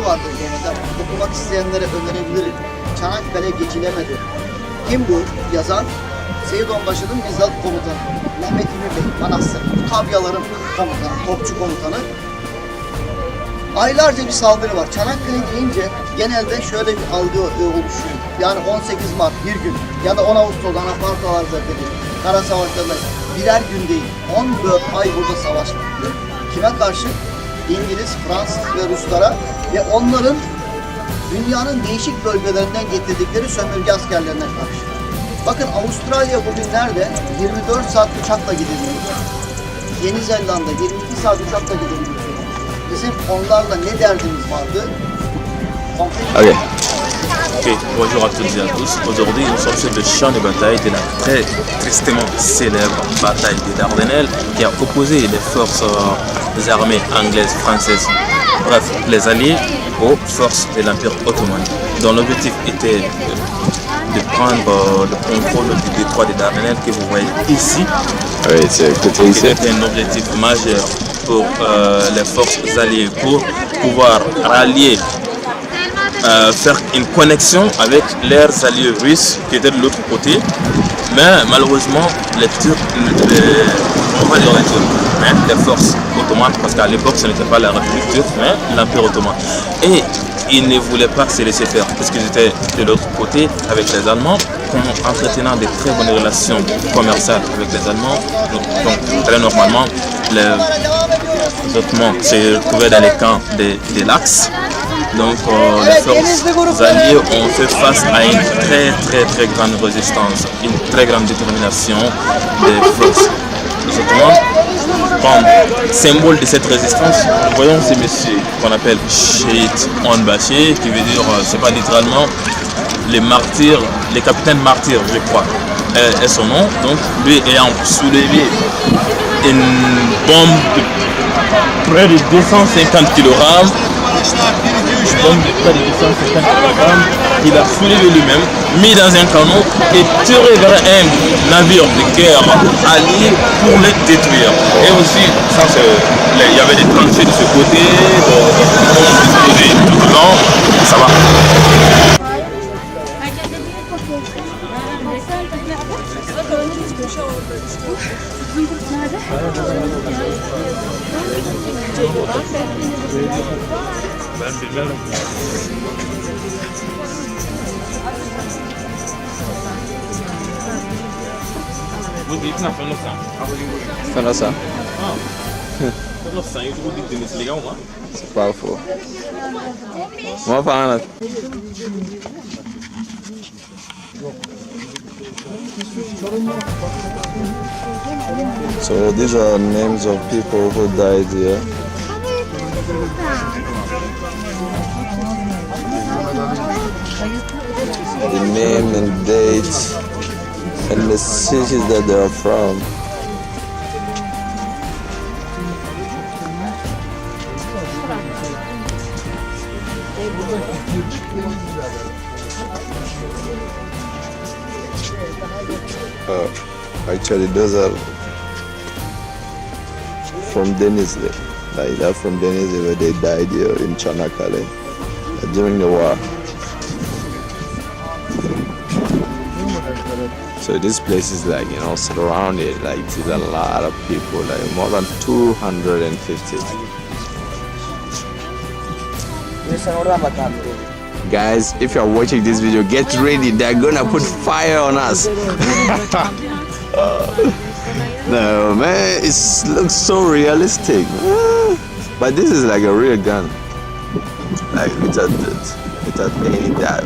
Vardır genelde. Okumak isteyenlere önerebilirim. Çanakkale geçilemedi. Kim bu? Yazar? Seyit Onbaşı'nın bizzat komutanı. Mehmet İmir Bey, Manastır. Tabyaların komutanı, topçu komutanı. Aylarca bir saldırı var. Çanakkale deyince genelde şöyle bir algı oluşuyor. Yani 18 Mart bir gün ya da 10 Ağustos Anafartalar Zaferi, Kara Savaşları'nda birer gün değil, 14 ay burada savaş var. Kime karşı? İngiliz, Fransız ve Ruslara ve onların dünyanın değişik bölgelerinden getirdikleri sömürge askerlerine karşı. Bakın Avustralya bugün nerede? 24 saat uçakla gidiliyor. Yeni Zelanda 22 saat uçakla gidiliyor. Bizim onlarla ne derdimiz vardı? Okay. Ok, bonjour à toutes et à tous. Aujourd'hui, nous sommes sur le champ de bataille de la très tristement célèbre bataille des Dardanelles qui a opposé les forces des armées anglaises, françaises, bref, les alliés aux forces de l'Empire ottoman, dont l'objectif était de prendre le contrôle du détroit des Dardanelles que vous voyez ici. Oui, c'est écoutez ici. C'était un objectif majeur pour les forces alliées, pour pouvoir rallier faire une connexion avec leurs alliés russes qui étaient de l'autre côté, mais malheureusement les Turcs, on va dire les Turcs, mais les forces ottomanes, parce qu'à l'époque ce n'était pas la République turque, mais l'Empire ottoman. Et ils ne voulaient pas se laisser faire, parce qu'ils étaient de l'autre côté avec les Allemands, en entretenant de très bonnes relations commerciales avec les Allemands. Donc très normalement, les Ottomans se retrouvaient dans les camps de l'Axe. Donc les forces alliées ont fait face à une très grande résistance, une très grande détermination des forces ottomanes. Comme symbole de cette résistance, nous voyons ce monsieur qu'on appelle Seyit Onbaşı, qui veut dire, c'est pas littéralement les martyrs, les capitaines martyrs, je crois, est son nom. Donc lui ayant soulevé une bombe de près de 250 kg, bombe de près de 250 kg, il a soulevé lui-même, mis dans un canon et tiré vers un navire de guerre allié pour le détruire. Et aussi, ça, il y avait des tranchées de ce côté, devant, ça va. Ben bilmem. Bu değil na França. França. Ah. França, eu vou dizer isso legal, mano. C'est pas faux. Moi, par So these are names of people who died here. The name and date and the cities that they are from. Actually, those are from Denizli. Like they're from Denizli, where they died here in Çanakkale during the war. So this place is like, you know, surrounded, like with a lot of people, like more than 250. Guys, if you're watching this video, get ready. They're gonna put fire on us. No, man, it looks so realistic. But this is like a real gun. Like, without any doubt.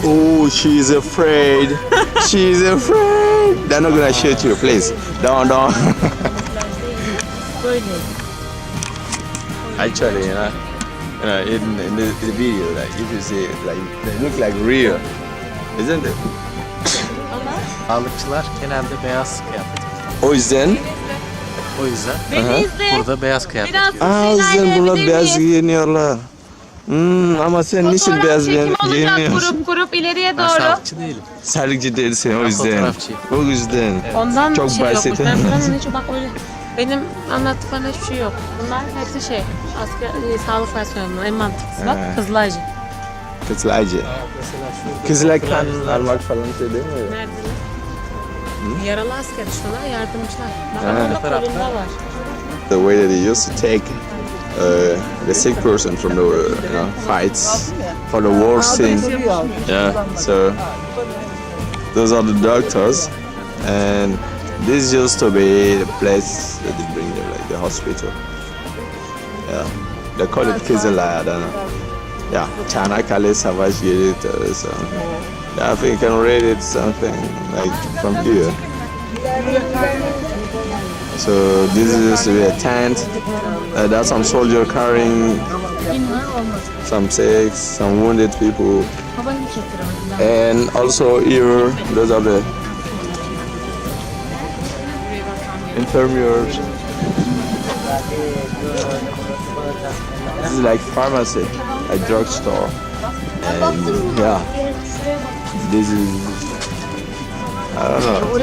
Oh, she's afraid. She's afraid. They're not gonna shoot you, please. Don't. Actually, you know, in the video, like if you see it, like they look like real, isn't it? Sağlıkçılar genelde beyaz kıyafet. O yüzden, O yüzden Beni izle. burada beyaz kıyafet. Biraz o yüzden bunlar beyaz giyiniyorlar. Ama sen niçin Fotoğraf beyaz çekim olacak giyiniyorsun? grup ileriye Ben doğru. sağlıkçı değilim. Sağlıkçı değilsin o yüzden. fotoğrafçıyım. O yüzden. Ondan Çok şey basit. yokmuş. Ben buranın hiç bak öyle. Benim anlattıklarımda hiçbir şey yok. Bunlar hepsi şey. Sağlık versiyonu. En mantıklısı bak. Kızılaycı. Kızılaycı. Mesela şurada Kızılay kan almak falan şey değil mi? Nerede? Yaralı asker şuna yardımcılar. Bak Ha. orada kolunda var. The way that they used to take the sick person from the fights for the war scene. Yeah, so those are the doctors, and this used to be the place that they bring them, like the hospital. Yeah, they call it Kizilay, I don't know. Yeah, Chanakale Savage Gate or something. Yeah, I think you can read it something like from here. So this is to be a tent. That's some soldier carrying some sick, some wounded people. And also here, those are the infirmiers. This is like pharmacy, a drugstore. And yeah, this is, I don't know.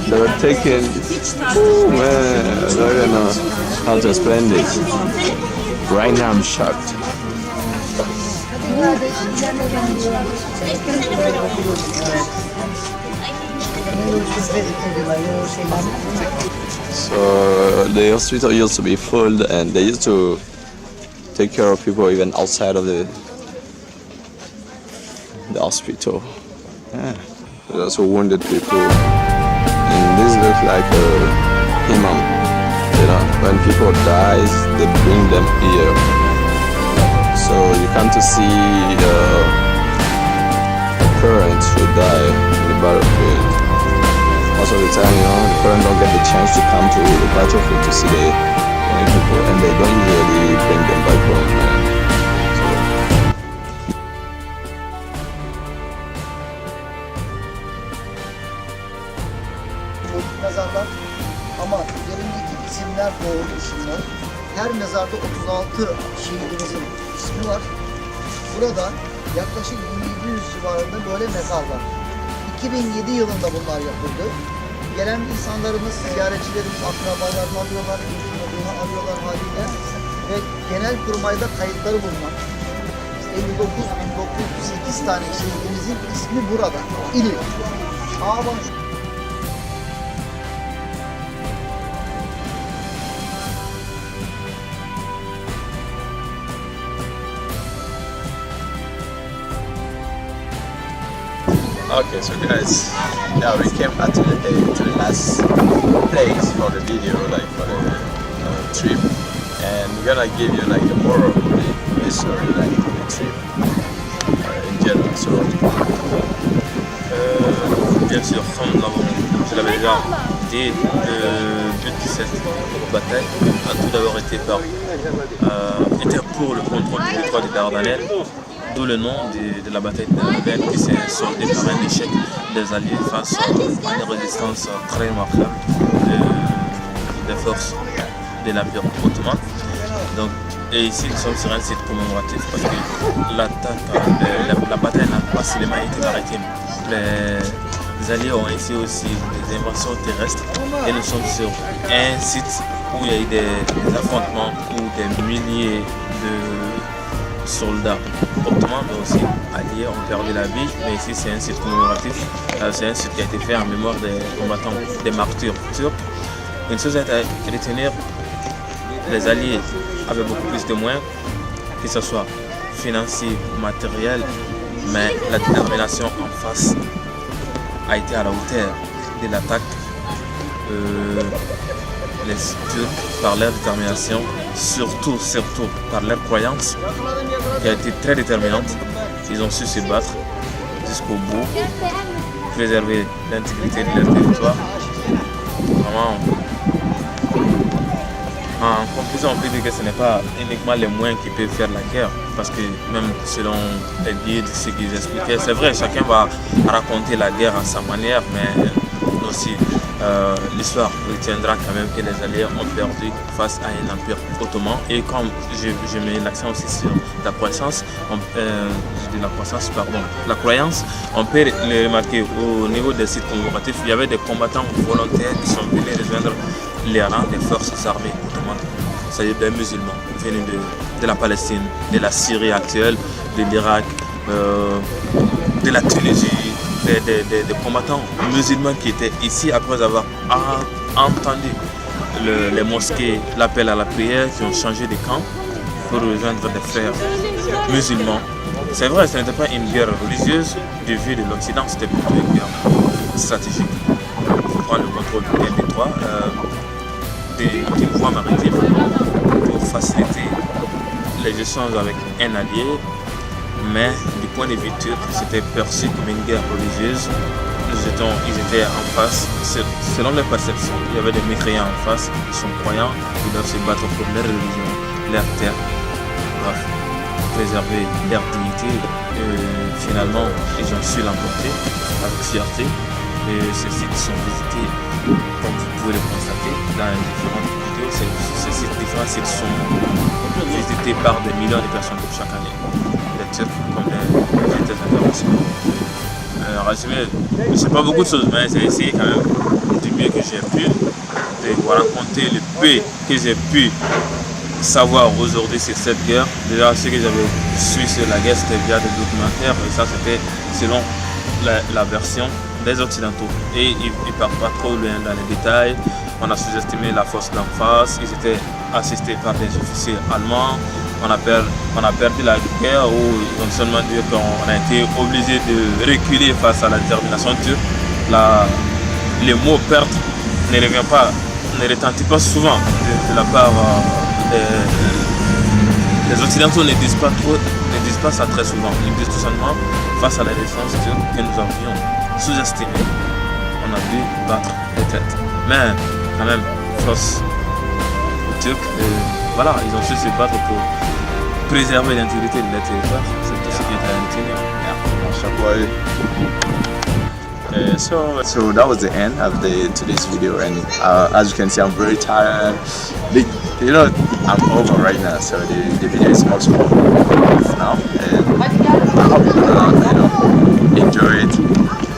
They were taking, oh man, I don't know how to explain this. Right now I'm shocked. So the hospital used to be full and they used to take care of people even outside of the hospital. Yeah. There's also wounded people. And this looks like a imam. You know, when people dies, they bring them here. So you come to see parents who die in the battlefield. Most of the time, you know, the parents don't get the chance to come to the battlefield to see the people, and they don't usually bring them back home. Mezarlar ama üzerindeki isimler doğru isimler. Her mezarda 36 şehidimizin ismi var. Burada yaklaşık 1700 civarında böyle mezar var. 2007 yılında bunlar yapıldı. Gelen insanlarımız, ziyaretçilerimiz akrabalarını alıyorlar, ilgilerini alıyorlar haliyle ve genel kurmayda kayıtları bulunan 59.908 tane şehidimizin ismi burada. İli. Okay, so guys, yeah, we came back to the last place for the video, like for the trip, and we're gonna give you like the moral of the history, like the trip in general. So, bien sûr, comme je l'avais déjà dit, le but de cette bataille a tout d'abord été était pour le contrôle du détroit des Dardanelles. D'où le nom de la bataille de Dardanelles qui s'est soldée par un échec des Alliés face à une résistance très remarquable des forces de l'Empire ottoman. Donc, et ici nous sommes sur un site commémoratif parce que la bataille n'a pas seulement été maritime. Les Alliés ont ici aussi des invasions terrestres et nous sommes sur un site où il y a eu des affrontements où des milliers de soldats ottomans mais aussi alliés ont perdu la vie, mais ici c'est un site commémoratif, c'est un site qui a été fait en mémoire des combattants, des martyrs turcs. Une chose est à retenir, les alliés avaient beaucoup plus de moyens, que ce soit financier ou matériel, mais la détermination en face a été à la hauteur de l'attaque. Les Turcs, par leur détermination, surtout par leur croyance, qui a été très déterminante, ils ont su se battre jusqu'au bout, préserver l'intégrité de leur territoire. Vraiment, En conclusion, on peut dire que ce n'est pas uniquement les moyens qui peuvent faire la guerre, parce que même selon les guides, ce qu'ils expliquaient, c'est vrai, chacun va raconter la guerre à sa manière, mais aussi l'histoire retiendra quand même que les Alliés ont perdu face à un empire ottoman. Et comme je mets l'accent aussi sur la croissance, la croyance, on peut le remarquer au niveau des sites commémoratifs, il y avait des combattants volontaires qui sont venus rejoindre les rangs des forces armées ottomanes. C'est-à-dire des musulmans venus de la Palestine, de la Syrie actuelle, de l'Irak, de la Tunisie, des combattants musulmans qui étaient ici après avoir entendu les mosquées, l'appel à la prière, qui ont changé de camp pour rejoindre des frères musulmans. C'est vrai, ce n'était pas une guerre religieuse du vue de l'Occident, c'était plutôt une guerre stratégique pour prendre le contrôle d'un détroit, d'une voie maritime pour faciliter les échanges avec un allié. Mais du point de vue turc, c'était perçu comme une guerre religieuse. Ils étaient en face, selon leur perception. Il y avait des mécréants en face, ils sont croyants, ils doivent se battre pour leur religion, leur terre, bref, préserver leur dignité. Et finalement, ils ont su l'emporter avec fierté. Et ces sites sont visités, comme vous pouvez le constater, dans les différentes vidéos. Ces différents sites sont visités par des millions de personnes chaque année. Turcs comme les visiteurs internationaux. Résumé, je ne sais pas beaucoup de choses, mais j'ai essayé quand même du mieux que j'ai pu de vous raconter le peu que j'ai pu savoir aujourd'hui sur cette guerre. Déjà, ce que j'avais su sur la guerre, c'était via des documentaires, et ça c'était selon la version des Occidentaux. Et ils ne partent pas trop loin dans les détails. On a sous-estimé la force d'en face, ils étaient assistés par des officiers allemands. On a perdu la guerre où ils ont seulement dit qu'on a été obligé de reculer face à la détermination turque. Les mots perdre ne revient pas, ne retentit pas souvent de la part des Occidentaux ne disent pas ça très souvent. Ils disent tout simplement face à la défense turque que nous avions sous-estimée, on a dû battre les têtes. Mais quand même, force aux Turcs, voilà, ils ont su se battre pour préserver l'intégrité de leur territoire. C'est tout ce qui est à retenir. So that was the end of today's video, and as you can see, I'm very tired. I'm over right now, so the video is also over now, and I hope you're gonna enjoy it.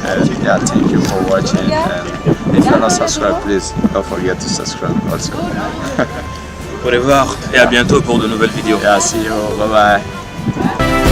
And yeah, thank you for watching. And if you're not subscribed, please don't forget to subscribe also. Au revoir et à bientôt pour de nouvelles vidéos. Yeah, see you. Bye bye.